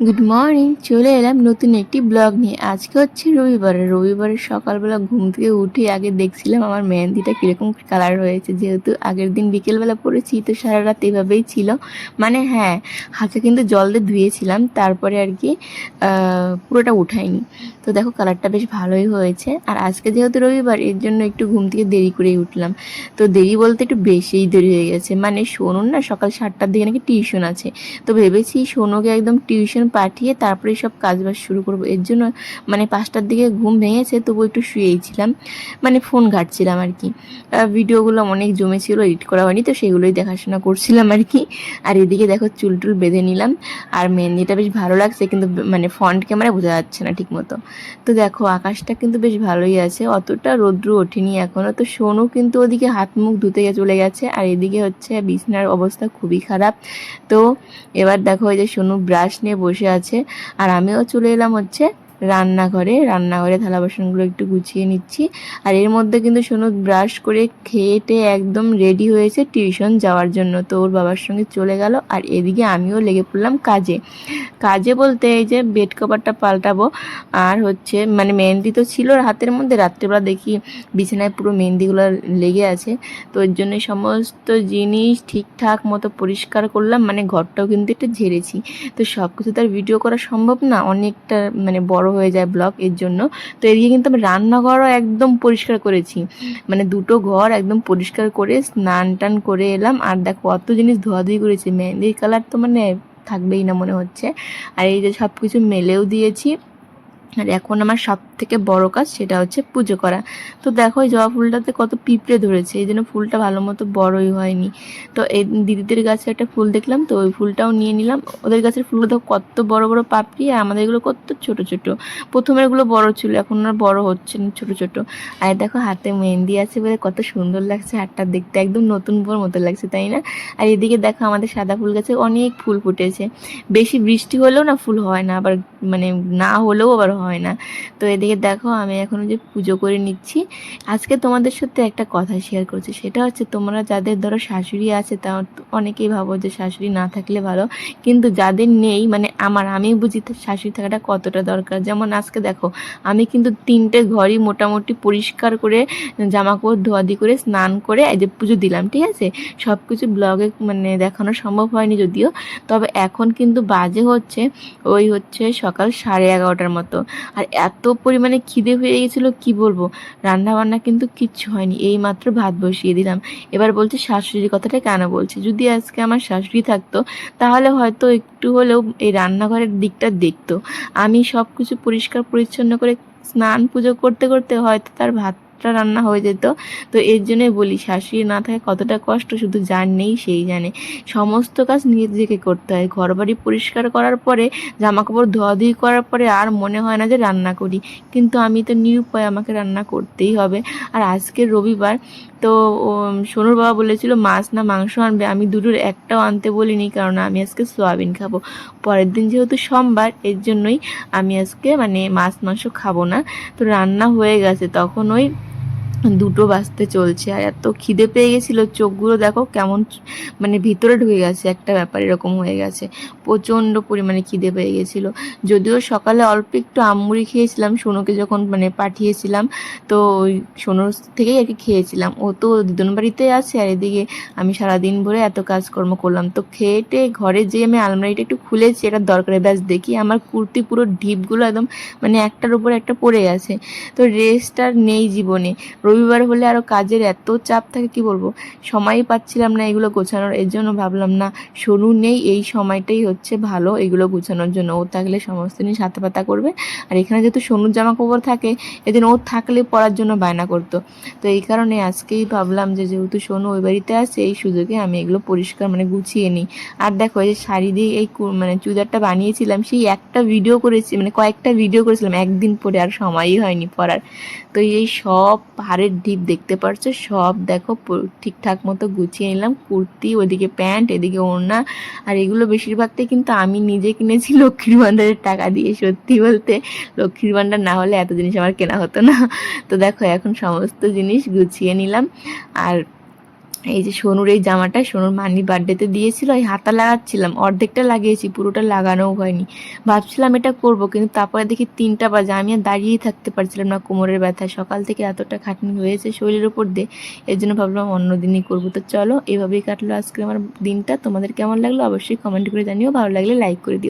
Good morning, চলে এলাম নতুন একটি ব্লগ নিয়ে। আজকে হচ্ছে রবিবারের সকালবেলা ঘুম থেকে উঠে আগে দেখছিলাম আমার মেহেন্দিটা কীরকম কালার হয়েছে। যেহেতু আগের দিন বিকেলবেলা পড়েছি, তো সারা রাত এভাবেই ছিল। মানে হ্যাঁ, হাতে কিন্তু জল দিয়ে ধুয়েছিলাম, তারপরে আর কি পুরোটা উঠাইনি। তো দেখো কালারটা বেশ ভালোই হয়েছে। আর আজকে যেহেতু রবিবার, এর জন্য একটু ঘুম থেকে দেরি করেই উঠলাম। তো দেরি বলতে একটু বেশিই দেরি হয়ে গেছে। মানে সোনুর না সকাল 7টার দিকে নাকি টিউশন আছে। তো ভেবেছি সোনুকে একদম টিউশন পাঠিয়ে তারপরে সব কাজবাজ শুরু করব। এর জন্য মানে 5টার দিকে ঘুম ভেঙেছে, তবু একটু শুয়েই ছিলাম, মানে ফোন ঘাঁটছিলাম আর কি। ভিডিওগুলো অনেক জমেছিল, এডিট করা হয়নি, তো সেগুলোই দেখাশোনা করছিলাম আর কি। আর এদিকে দেখো চুল টুল বেঁধে নিলাম। আর মেহেন্দিটা বেশ ভালো লাগছে, কিন্তু মানে ফ্রন্ট ক্যামেরা বোঝা যাচ্ছে না ঠিক মতো। তো দেখো আকাশটা কিন্তু বেশ ভালোই আছে, অতটা রৌদ্র ওঠেনি এখনও। তো সোনু কিন্তু ওদিকে হাত মুখ ধুতে চলে গেছে, আর এদিকে হচ্ছে বিছানার অবস্থা খুবই খারাপ। তো এবার দেখো এই যে সোনু ব্রাশ নিয়ে বসে আছে, আর আমিও চলে এলাম হচ্ছে রান্নাঘরে থালা বাসনগুলো একটু গুছিয়ে নিচ্ছি। আর এর মধ্যে কিন্তু সোনু ব্রাশ করে খেয়ে একদম রেডি হয়েছে টিউশন যাওয়ার জন্য। তো ওর বাবার সঙ্গে চলে গেল, আর এদিকে আমিও লেগে পড়লাম কাজে বলতে এই যে বেড কভারটা পাল্টাবো। আর হচ্ছে মানে মেহেন্দি তো ছিল হাতের মধ্যে, রাত্রেবেলা দেখি বিছানায় পুরো মেহেন্দিগুলো লেগে আছে। তো এর জন্য সমস্ত জিনিস ঠিকঠাক মতো পরিষ্কার করলাম, মানে ঘরটাও কিন্তু একটু ঝেড়েছি। তো সব কিছু তার ভিডিও করা সম্ভব না, অনেকটা মানে বড় হয়ে যায় ব্লগ, এর জন্য। তো এদিকে কিন্তু আমি রান্নাঘরও একদম পরিষ্কার করেছি, মানে দুটো ঘর একদম পরিষ্কার করে স্নান টান করে এলাম। আর দেখো অত জিনিস ধোয়াধুয়ি করেছি, মেহেন্দির কালার তো মানে থাকবেই না মনে হচ্ছে। আর এই যে সব কিছু মেলেও দিয়েছি। আর এখন আমার সব থেকে বড় কাজ সেটা হচ্ছে পুজো করা। তো দেখো এই জবা ফুলটাতে কত পিঁপড়ে ধরেছে, এই জন্য ফুলটা ভালো মতো বড়ই হয়নি। তো এই দিদিদের গাছে একটা ফুল দেখলাম, তো ওই ফুলটাও নিয়ে নিলাম। ওদের গাছের ফুলগুলো দেখো কত বড় বড় পাপড়ি, আর আমাদের এগুলো কত ছোট ছোট। প্রথমের গুলো বড় ছিল, এখন আর বড় হচ্ছে না, ছোট ছোট। আর দেখো হাতে মেহেন্দি আছে বলে কত সুন্দর লাগছে, হাতটা দেখতে একদম নতুন বউর মতো লাগছে, তাই না? আর এদিকে দেখো আমাদের সাদা ফুল গাছে অনেক ফুল ফুটেছে। বেশি বৃষ্টি হলেও না ফুল হয় না, আবার মানে না হলেও আবার হয় না। তো এদিকে দেখো আমি এখন যে পুজো করে নিচ্ছি। আজকে তোমাদের সাথে একটা কথা শেয়ার করছি, সেটা হচ্ছে তোমরা যাদের ধরো শাশুড়ি আছে, তা অনেকেই ভাবো যে শাশুড়ি না থাকলে ভালো, কিন্তু যাদের নেই মানে আমি বুঝি শাশুড়ি থাকাটা কতটা দরকার। যেমন আজকে দেখো আমি কিন্তু 3টে ঘরই মোটামুটি পরিষ্কার করে জামা কাপড় ধোয়াধি করে স্নান করে এই যে পুজো দিলাম, ঠিক আছে। সব কিছু ব্লগে মানে দেখানো সম্ভব হয়নি যদিও। তবে এখন কিন্তু বাজে হচ্ছে সকাল 11:30টার মতো। আর এত পরিমাণে খিদে হয়ে গেছিলো কি বলবো। রান্না বান্না কিন্তু কিচ্ছু হয়নি, এই মাত্র ভাত বসিয়ে দিলাম। এবার বলছে শাশুড়ির কথাটা কেন বলছি, যদি আজকে আমার শাশুড়ি থাকতো তাহলে হয়তো একটু হলেও এই রান্নাঘরের দিকটা দেখতো। আমি সব কিছু পরিষ্কার পরিচ্ছন্ন করে স্নান পুজো করতে করতে হয়তো তার ভাতটা রান্না হয়ে যেত। তো এর জন্যই বলি শাশুড়ি না থাকে কতটা কষ্ট শুধু যার নেই সেই জানে। সমস্ত কাজ নিজেকে করতে হয়, ঘর বাড়ি পরিষ্কার করার পরে, জামা কাপড় ধোয়াধুয়ি করার পরে আর মনে হয় না যে রান্না করি, কিন্তু আমি তো নিরুপায়, আমাকে রান্না করতেই হবে। আর আজকে রবিবার, তো সোনুর বাবা বলেছিল মাছ না মাংস আনবে, আমি দুটোর একটাও আনতে বলিনি, কারণ আমি আজকে সোয়াবিন খাবো। পরের দিন যেহেতু সোমবার, এর জন্যই আমি আজকে মানে মাছ মাংস খাবো না। তো রান্না হয়ে গেছে, তখন ওই 2টো বাজতে চলছে। আর এত খিদে পেয়ে গেছিলো, চোখগুলো দেখো কেমন মানে ভিতরে ঢুকে গেছে, একটা ব্যাপার এরকম হয়ে গেছে। প্রচণ্ড পরিমাণে খিদে পেয়ে গেছিলো। যদিও সকালে অল্প একটু আমমুড়ি খেয়েছিলাম সোনুকে যখন মানে পাঠিয়েছিলাম, তো ওই সোনুর থেকেই আর কি খেয়েছিলাম। ও তো দিদুন বাড়িতে আছে, আর এদিকে আমি সারাদিন ভরে এত কাজকর্ম করলাম। তো খেয়েটে ঘরে যেয়ে আমি আলমারিটা একটু খুলেছি, এটা দরকারে ব্যাস দেখি আমার কুর্তি পুরো ঢিপগুলো একদম মানে একটার উপর একটা পড়ে গেছে। তো রেস্ট আর নেই জীবনে। রবিবার হলে আরও কাজের এত চাপ থাকে কি বলবো, সময়ই পাচ্ছিলাম না এগুলো গোছানোর। এর জন্য ভাবলাম না, সোনু নেই, এই সময়টাই হচ্ছে ভালো এগুলো গোছানোর জন্য। ও থাকলে সমস্ত জিনিস হাতে পাতা করবে। আর এখানে যেহেতু সোনুর জামা কাপড় থাকে, এদিন ও থাকলে পরার জন্য বায়না করতো। তো এই কারণে আজকেই ভাবলাম যে যেহেতু সোনু ওই বাড়িতে আছে, এই সুযোগে আমি এগুলো পরিষ্কার মানে গুছিয়ে নিই। আর দেখো এই যে শাড়ি দিয়ে এই মানে চুড়িদারটা বানিয়েছিলাম, সেই একটা ভিডিও করেছি, মানে কয়েকটা ভিডিও করেছিলাম একদিন পরে, আর সময়ই হয়নি পরার। তো এই সব পাহাড়ের ঢিপ দেখতে পারছো, সব দেখো ঠিকঠাক মতো গুছিয়ে নিলাম। কুর্তি, ওইদিকে প্যান্ট, এদিকে ওড়না। আর এগুলো বেশিরভাগটাই কিন্তু আমি নিজে কিনেছি লক্ষ্মীর ভাণ্ডারের টাকা দিয়ে। সত্যি বলতে লক্ষ্মীর ভাণ্ডার না হলে এত জিনিস আমার কেনা হতো না। তো দেখো এখন সমস্ত জিনিস গুছিয়ে নিলাম। আর এই যে সোনুর এই জামাটা সোনুর মানি বার্থডেতে দিয়েছিল, এই হাতা লাগাচ্ছিলাম, অর্ধেকটা লাগিয়েছি, পুরোটা লাগানোও হয়নি। ভাবছিলাম এটা করব, কিন্তু তারপরে দেখি 3টা বাজে, আমি আর দাঁড়িয়েই থাকতে পারছিলাম না কোমরের ব্যথায়। সকাল থেকে এতটা খাটনি হয়েছে শরীরের উপর দিয়ে, এর জন্য ভাবলাম অন্য দিনই করবো। তো চলো, এভাবেই কাটলো আজকে আমার দিনটা। তোমাদের কেমন লাগলো অবশ্যই কমেন্ট করে জানিও, ভালো লাগলে লাইক করে দিও।